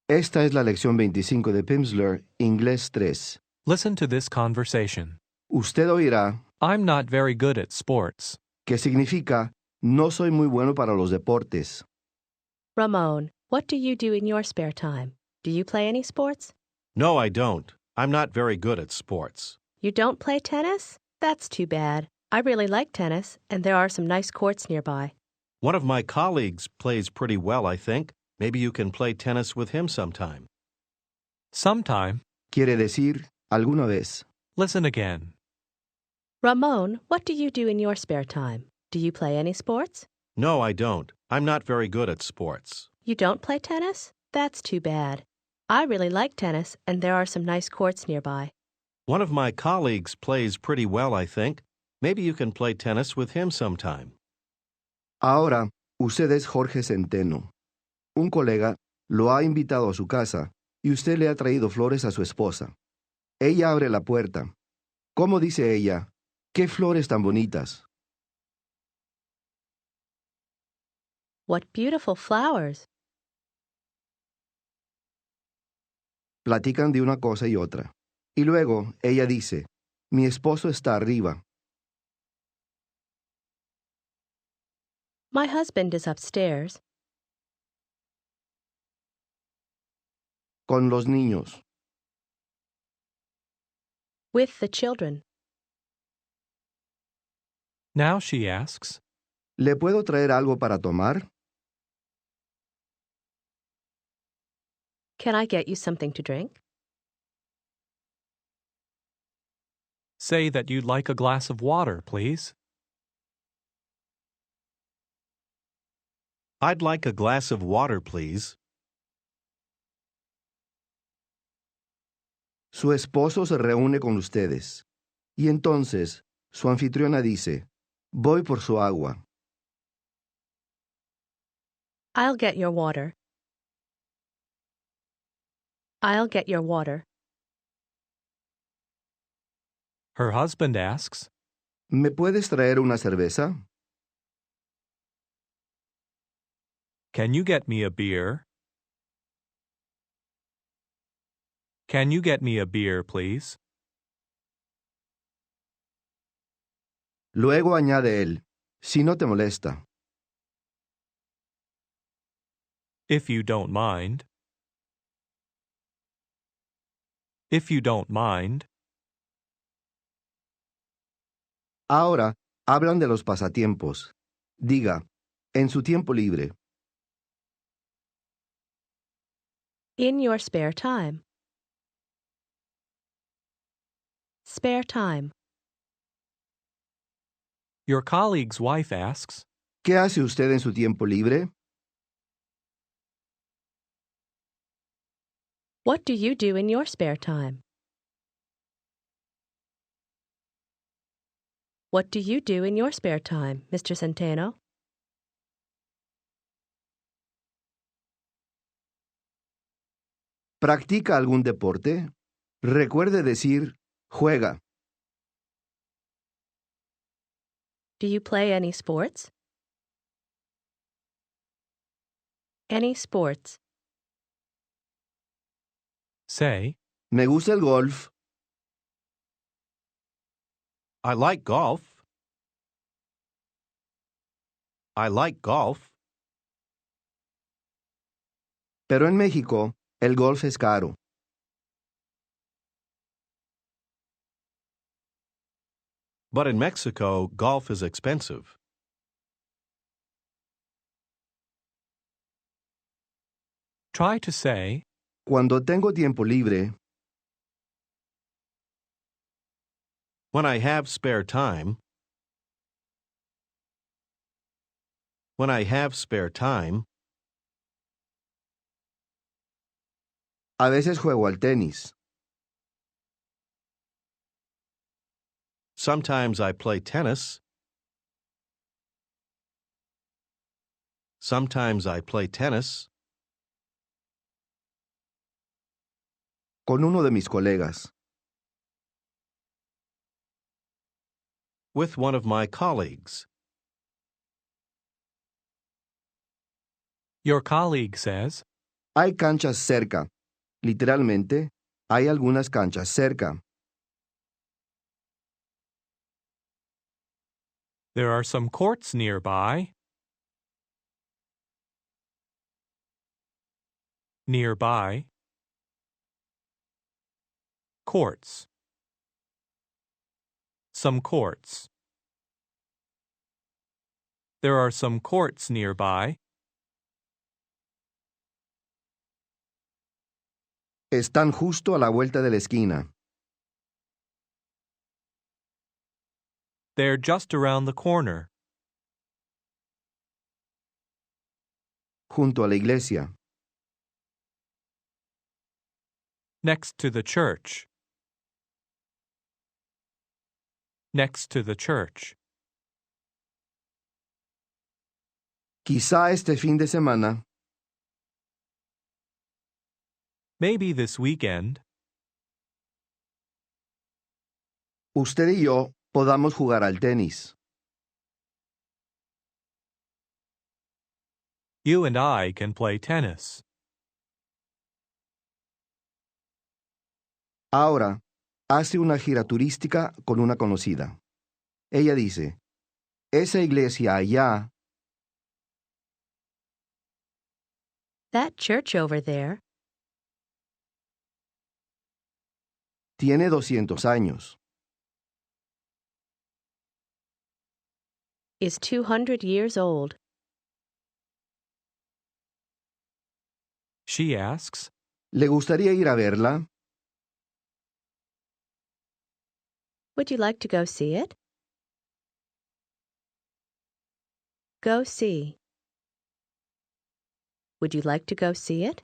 Esta es la lección 25 de Pimsleur, Inglés 3. Listen to this conversation. Usted oirá, I'm not very good at sports. que significa, no soy muy bueno para los deportes. Ramon, what do you do in your spare time? Do you play any sports? No, I don't. I'm not very good at sports. You don't play tennis? That's too bad. I really like tennis, and there are some nice courts nearby. One of my colleagues plays pretty well, I think. Maybe you can play tennis with him sometime. Sometime. Quiere decir, alguna vez. Listen again. Ramon, what do you do in your spare time? Do you play any sports? No, I don't. I'm not very good at sports. You don't play tennis? That's too bad. I really like tennis, and there are some nice courts nearby. One of my colleagues plays pretty well, I think. Maybe you can play tennis with him sometime. Ahora, usted es Jorge Centeno. Un colega lo ha invitado a su casa y usted le ha traído flores a su esposa. Ella abre la puerta. ¿Cómo dice ella? ¡Qué flores tan bonitas! What beautiful flowers! Platican de una cosa y otra. Y luego ella dice, mi esposo está arriba. My husband is upstairs. Con los niños. With the children. Now she asks, ¿Le puedo traer algo para tomar? Can I get you something to drink? say that you'd like a glass of water, please. I'd like a glass of water, please. Su esposo se reúne con ustedes. Y entonces, su anfitriona dice, voy por su agua. I'll get your water. I'll get your water. Her husband asks, ¿Me puedes traer una cerveza? Can you get me a beer? Can you get me a beer, please? Luego añade él, si no te molesta. If you don't mind. If you don't mind. Ahora, hablan de los pasatiempos. Diga, en su tiempo libre. In your spare time. Spare time. Your colleague's wife asks, ¿Qué hace usted en su tiempo libre? What do you do in your spare time? What do you do in your spare time, Mr. Centeno? ¿Practica algún deporte? Recuerde decir, juega. Do you play any sports? Any sports. say, Me gusta el golf. I like golf. I like golf. Pero en México, el golf es caro. But in Mexico, golf is expensive. try to say, Cuando tengo tiempo libre, When I have spare time. When I have spare time. a veces juego al tenis. Sometimes I play tennis. Sometimes I play tennis. Con uno de mis colegas. With one of my colleagues. your colleague says, Hay canchas cerca. Literalmente, hay algunas canchas cerca. There are some courts nearby. Nearby. Courts. Some courts. There are some courts nearby. Están justo a la vuelta de la esquina. They're just around the corner. Junto a la iglesia. Next to the church. Next to the church. Quizá este fin de semana. Maybe this weekend. Usted y yo podamos jugar al tenis. You and I can play tennis. Ahora, hace una gira turística con una conocida. Ella dice, esa iglesia allá. That church over there Tiene 200 años. is 200 years old. She asks, ¿Le gustaría ir a verla? Would you like to go see it? Go see. Would you like to go see it?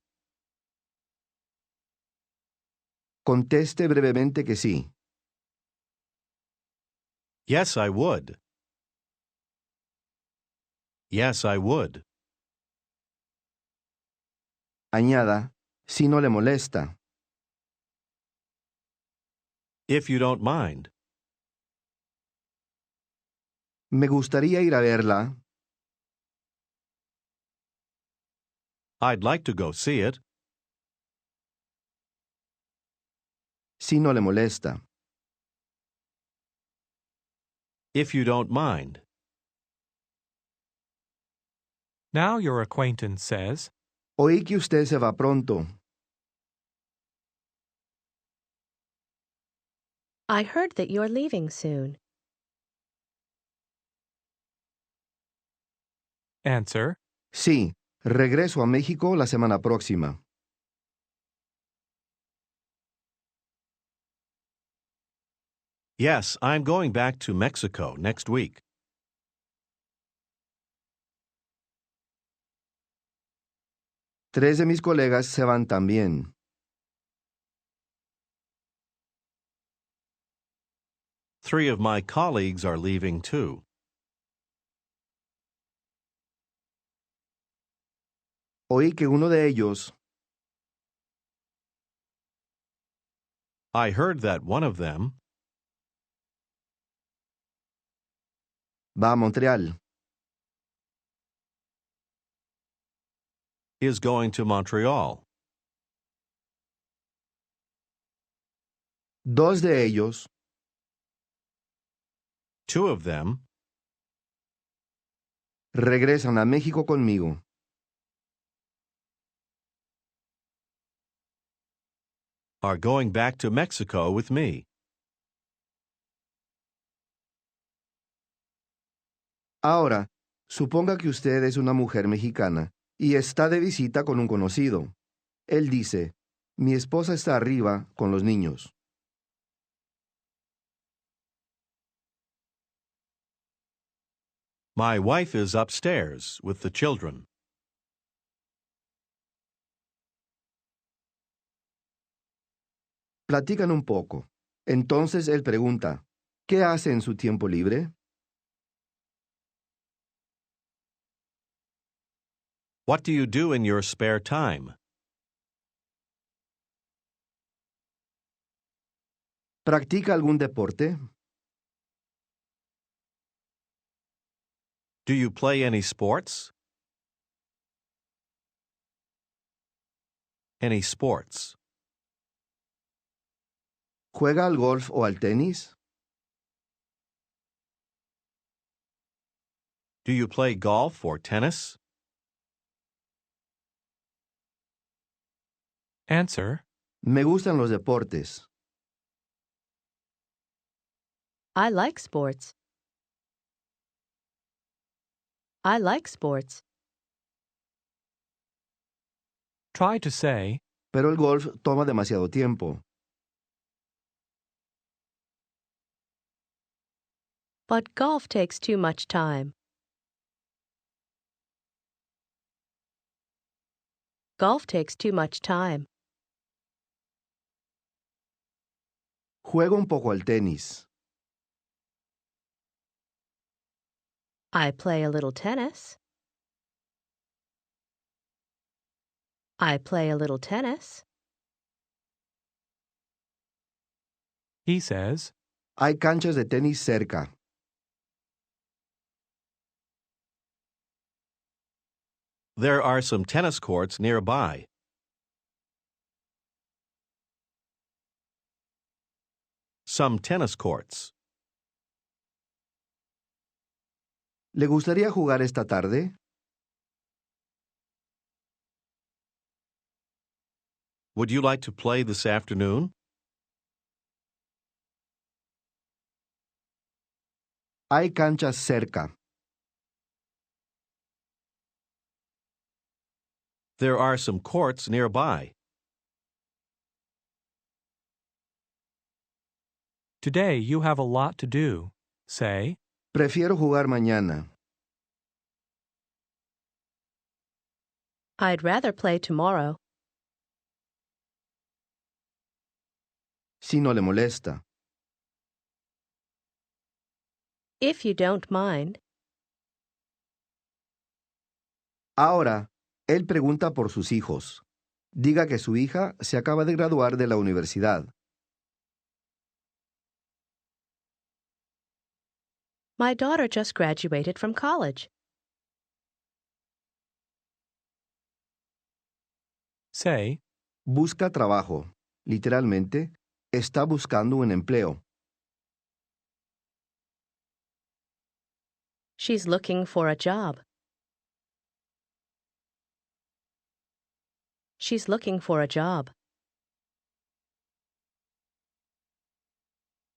Conteste brevemente que sí. Yes, I would. Yes, I would. Añada, si no le molesta. If you don't mind. Me gustaría ir a verla. I'd like to go see it. Si no le molesta. If you don't mind. now your acquaintance says, Oí que usted se va pronto. I heard that you're leaving soon. Answer, Sí, regreso a México la semana próxima. Yes, I'm going back to Mexico next week. Tres de mis colegas se van también. Three of my colleagues are leaving too. Oí que uno de ellos. I heard that one of them Va a Montreal. is going to Montreal. Dos de ellos. Two of them Regresan a México conmigo. are going back to Mexico with me. Ahora, suponga que usted es una mujer mexicana y está de visita con un conocido. Él dice, mi esposa está arriba con los niños. My wife is upstairs with the children. Platican un poco. Entonces él pregunta, ¿qué hace en su tiempo libre? What do you do in your spare time? ¿Practica algún deporte? Do you play any sports? Any sports? ¿Juega al golf o al tenis? Do you play golf or tennis? Answer. Me gustan los deportes. I like sports. I like sports. Try to say, Pero el golf toma demasiado tiempo. But golf takes too much time. Golf takes too much time. Juego un poco al tenis. I play a little tennis. I play a little tennis. he says, Hay canchas de tenis cerca. There are some tennis courts nearby. Some tennis courts. ¿Le gustaría jugar esta tarde? Would you like to play this afternoon? Hay canchas cerca. There are some courts nearby. today you have a lot to do. Say, Prefiero jugar mañana. I'd rather play tomorrow. Si no le molesta. If you don't mind. Ahora, él pregunta por sus hijos. Diga que su hija se acaba de graduar de la universidad. My daughter just graduated from college. say, Busca trabajo. Literalmente, está buscando un empleo. She's looking for a job. She's looking for a job.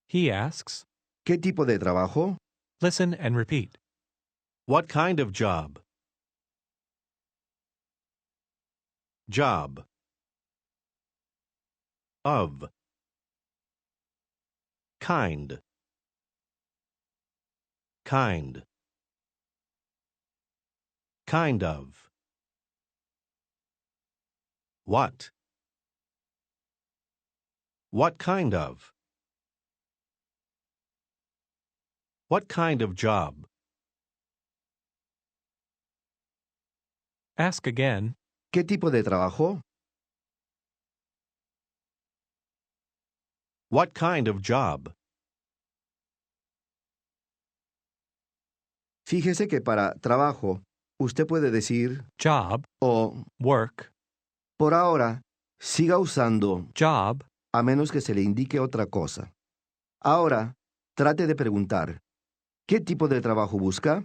he asks. ¿Qué tipo de trabajo? Listen and repeat. What kind of job? Job. Of. Kind. Kind. Kind of. What? What kind of? What kind of job? Ask again. ¿Qué tipo de trabajo? What kind of job? Fíjese que para trabajo, usted puede decir Job, o, work, por ahora, siga usando, job, a menos que se le indique otra cosa. Ahora, trate de preguntar, ¿qué tipo de trabajo busca?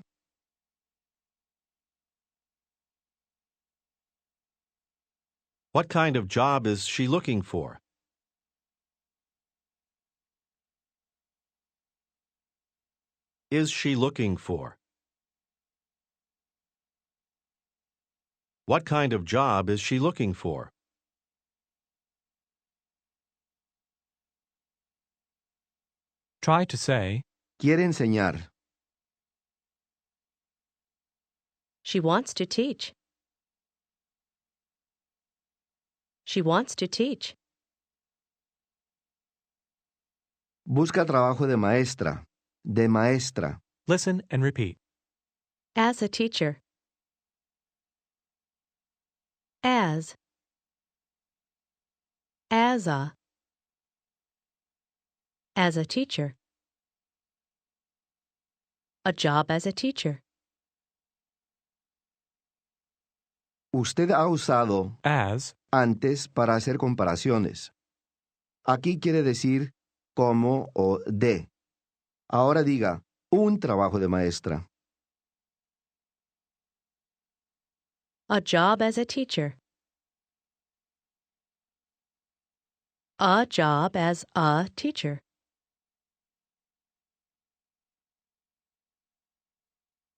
What kind of job is she looking for? Is she looking for? What kind of job is she looking for? try to say, Quiere enseñar. She wants to teach. She wants to teach. Busca trabajo de maestra. De maestra. listen and repeat. As a teacher. As. As a. As a teacher. A job as a teacher. Usted ha usado as, antes para hacer comparaciones. Aquí quiere decir como o de. Ahora diga un trabajo de maestra. A job as a teacher. A job as a teacher.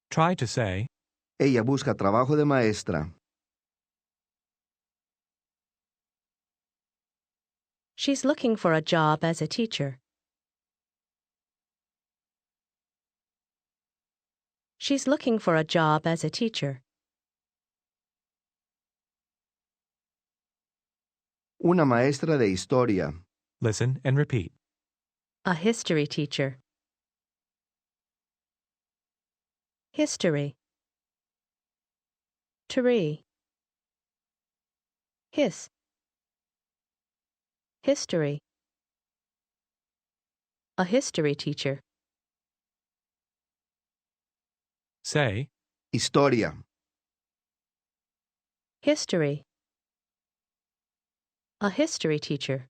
try to say, Ella busca trabajo de maestra. She's looking for a job as a teacher. She's looking for a job as a teacher. Una maestra de historia. listen and repeat. A history teacher. History. Three. His. History. A history teacher. Say, Historia. History. A history teacher.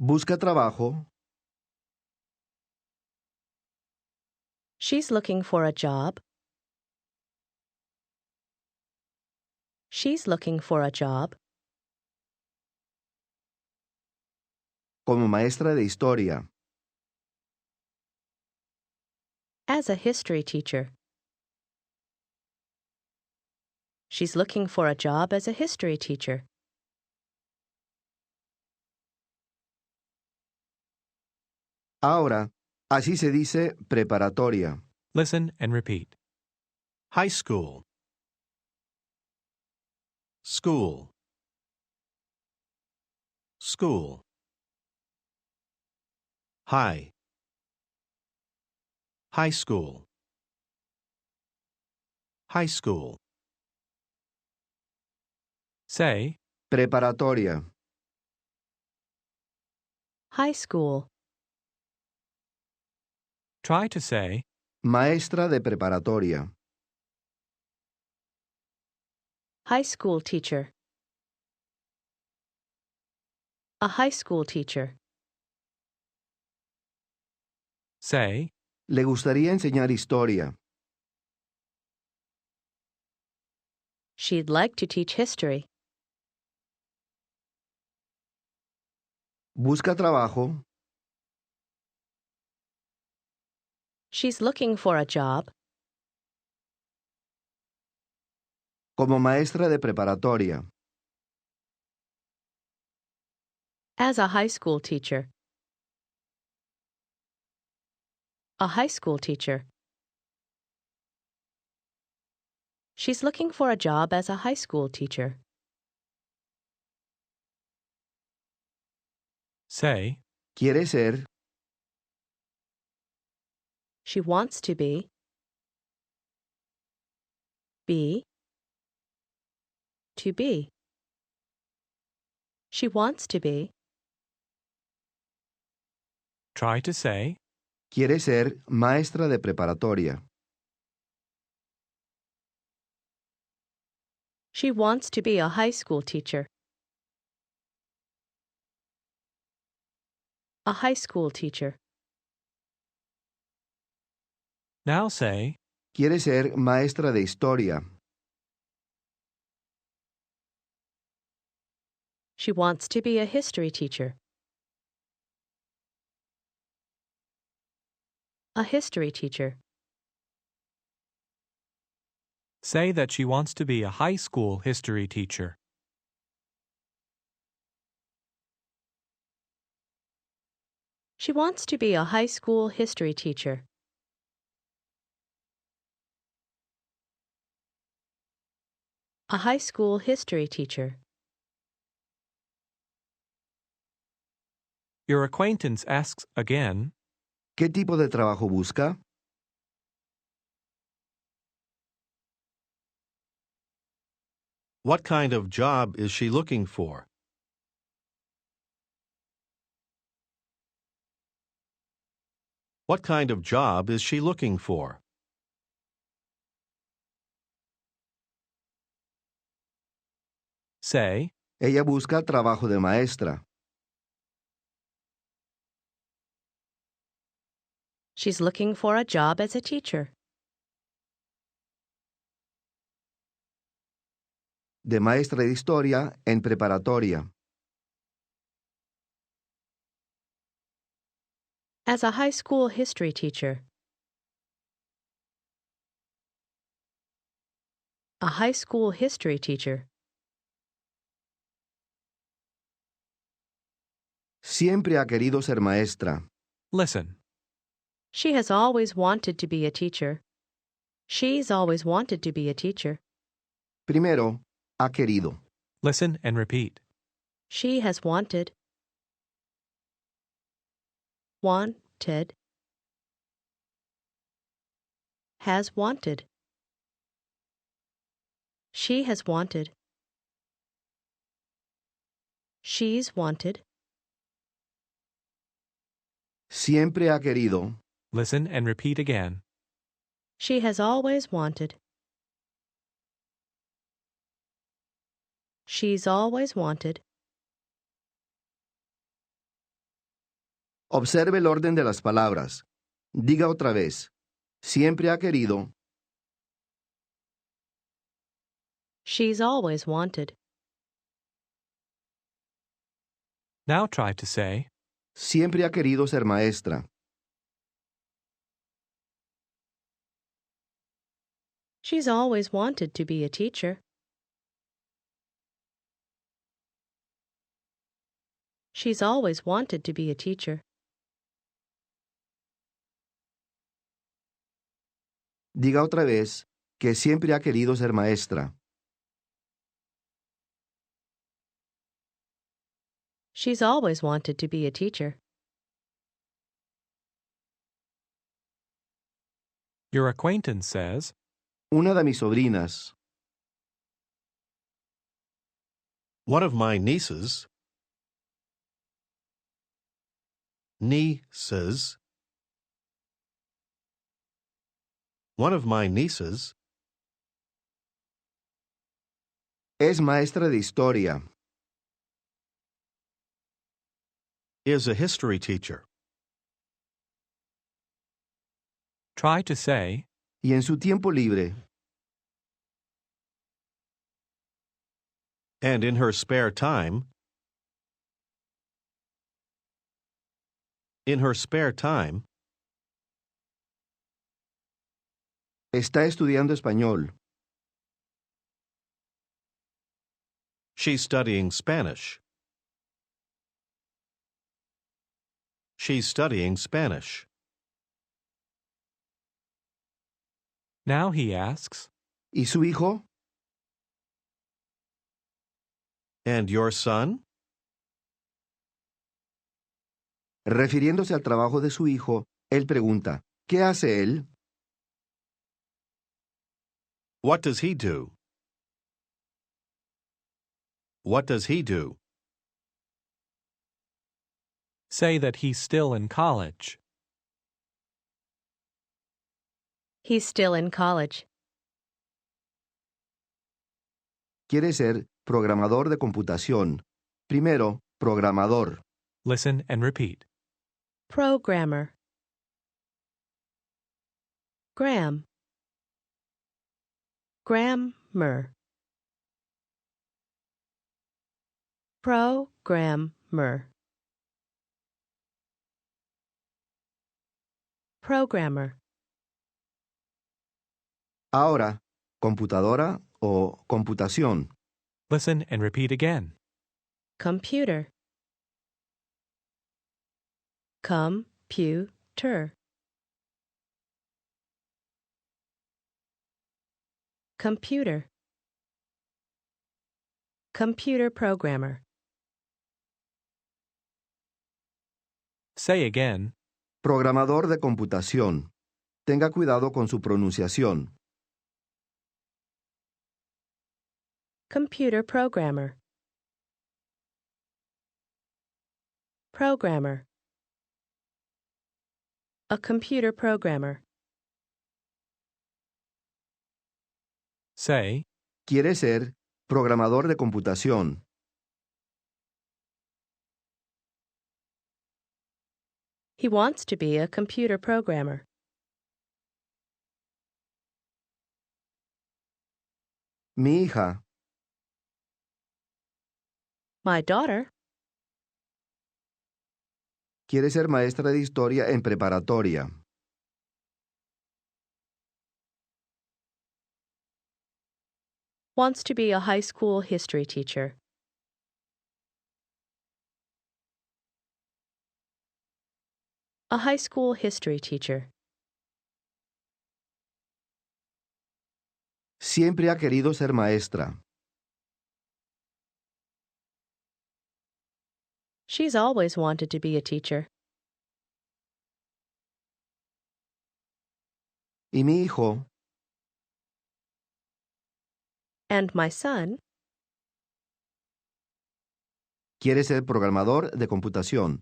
Busca trabajo. She's looking for a job. She's looking for a job. Como maestra de historia. As a history teacher. She's looking for a job as a history teacher. Ahora, así se dice preparatoria. listen and repeat. High school. School. School. High. High school. High school. Say, Preparatoria. High school. try to say, Maestra de preparatoria. High school teacher. A high school teacher. say, Le gustaría enseñar historia. She'd like to teach history. Busca trabajo. She's looking for a job. Como maestra de preparatoria. As a high school teacher. A high school teacher. She's looking for a job as a high school teacher. say, Quiere ser. She wants to be. Be. To be. She wants to be. try to say, Quiere ser maestra de preparatoria. She wants to be a high school teacher. A high school teacher. now say, Quiere ser maestra de historia. She wants to be a history teacher. A history teacher. say that she wants to be a high school history teacher. She wants to be a high school history teacher. A high school history teacher. Your acquaintance asks again, ¿Qué tipo de trabajo busca? What kind of job is she looking for? What kind of job is she looking for? say, ella busca trabajo de maestra. She's looking for a job as a teacher. De maestra de historia en preparatoria. As a high school history teacher. A high school history teacher. Siempre ha querido ser maestra. listen. She has always wanted to be a teacher. She's always wanted to be a teacher. Primero, ha querido. Listen and repeat. She has wanted. Wanted. Has wanted. She has wanted. She's wanted. Siempre ha querido. Listen and repeat again. She has always wanted. She's always wanted. Observe el orden de las palabras. Diga otra vez. Siempre ha querido. She's always wanted. Now try to say, Siempre ha querido ser maestra. She's always wanted to be a teacher. She's always wanted to be a teacher. Diga otra vez que siempre ha querido ser maestra. She's always wanted to be a teacher. your acquaintance says, Una de mis sobrinas. One of my nieces. Nieces. One of my nieces Es maestra de historia. is a history teacher. try to say, Y en su tiempo libre, And in her spare time, está estudiando español. she's studying Spanish. She's studying Spanish. now he asks, ¿Y su hijo? And your son? Refiriéndose al trabajo de su hijo, él pregunta, ¿qué hace él? What does he do? What does he do? say that he's still in college. He's still in college. Quiere ser programador de computación. Primero, programador. Listen and repeat. Programmer. Gram. Grammar. Programmer. Programmer. Ahora, computadora o computación. Listen and repeat again. Computer. Computer. Computer. Computer programmer. Say again, Programador de computación. Tenga cuidado con su pronunciación. Computer programmer. Programmer. A computer programmer. say, Quiere ser Programador de computación. He wants to be a computer programmer. Mi hija My daughter quiere ser maestra de historia en preparatoria. wants to be a high school history teacher. A high school history teacher. Siempre ha querido ser maestra. She's always wanted to be a teacher. Y mi hijo And my son quiere ser programador de computación.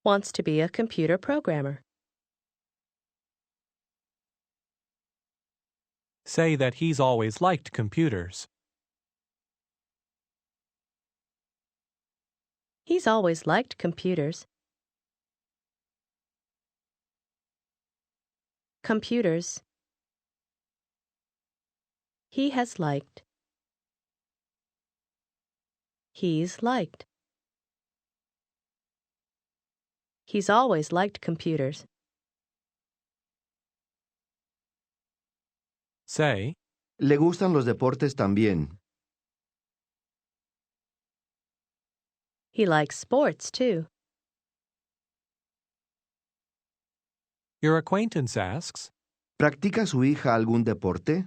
wants to be a computer programmer. Say that he's always liked computers. He's always liked computers. Computers. He has liked. He's liked. He's always liked computers. Say, Le gustan los deportes también. He likes sports, too. your acquaintance asks, ¿Practica su hija algún deporte?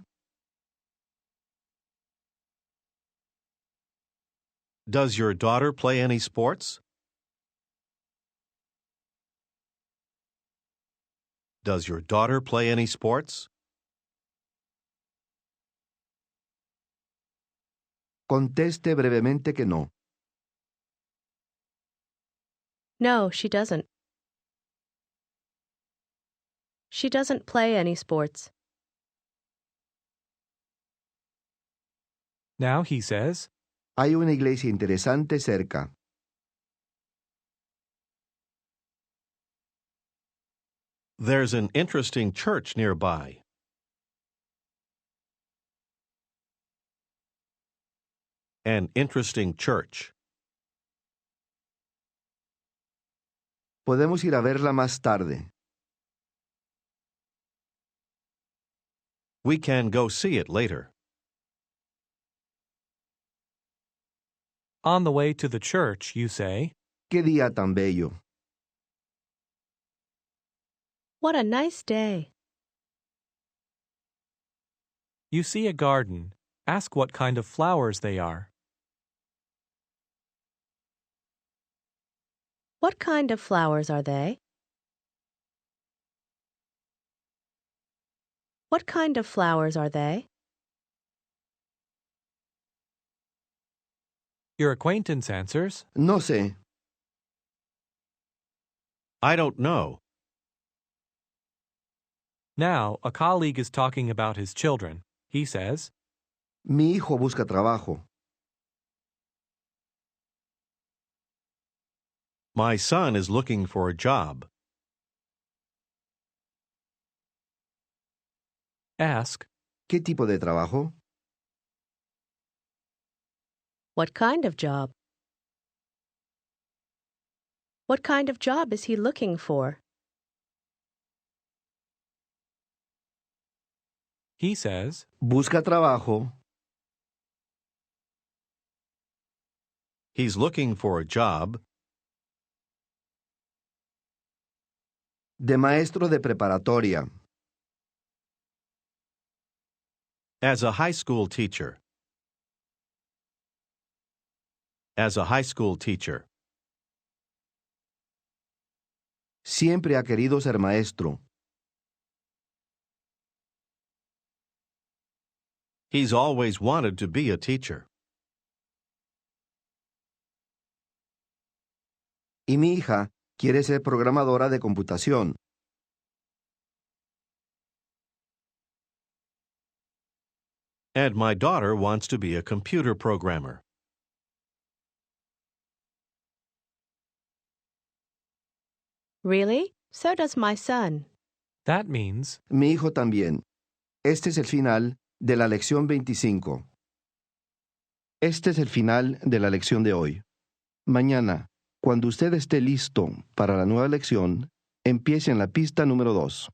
Does your daughter play any sports? Does your daughter play any sports? Conteste brevemente que no. No, she doesn't. She doesn't play any sports. now he says, Hay una iglesia interesante cerca. There's an interesting church nearby. An interesting church. Podemos ir a verla más tarde. We can go see it later. on the way to the church, you say, ¡Qué día tan bello! What a nice day. you see a garden. Ask what kind of flowers they are. What kind of flowers are they? What kind of flowers are they? Your acquaintance answers, No sé. I don't know. now a colleague is talking about his children. He says, Mi hijo busca trabajo. My son is looking for a job. ask, ¿Qué tipo de trabajo? What kind of job? What kind of job is he looking for? he says, Busca trabajo He's looking for a job de maestro de preparatoria. as a high school teacher. As a high school teacher. Siempre ha querido ser maestro. He's always wanted to be a teacher. Y mi hija quiere ser programadora de computación. And my daughter wants to be a computer programmer. Really? So does my son. That means, Mi hijo también. Este es el final de la lección 25. Este es el final de la lección de hoy. Mañana, cuando usted esté listo para la nueva lección, empiece en la pista número 2.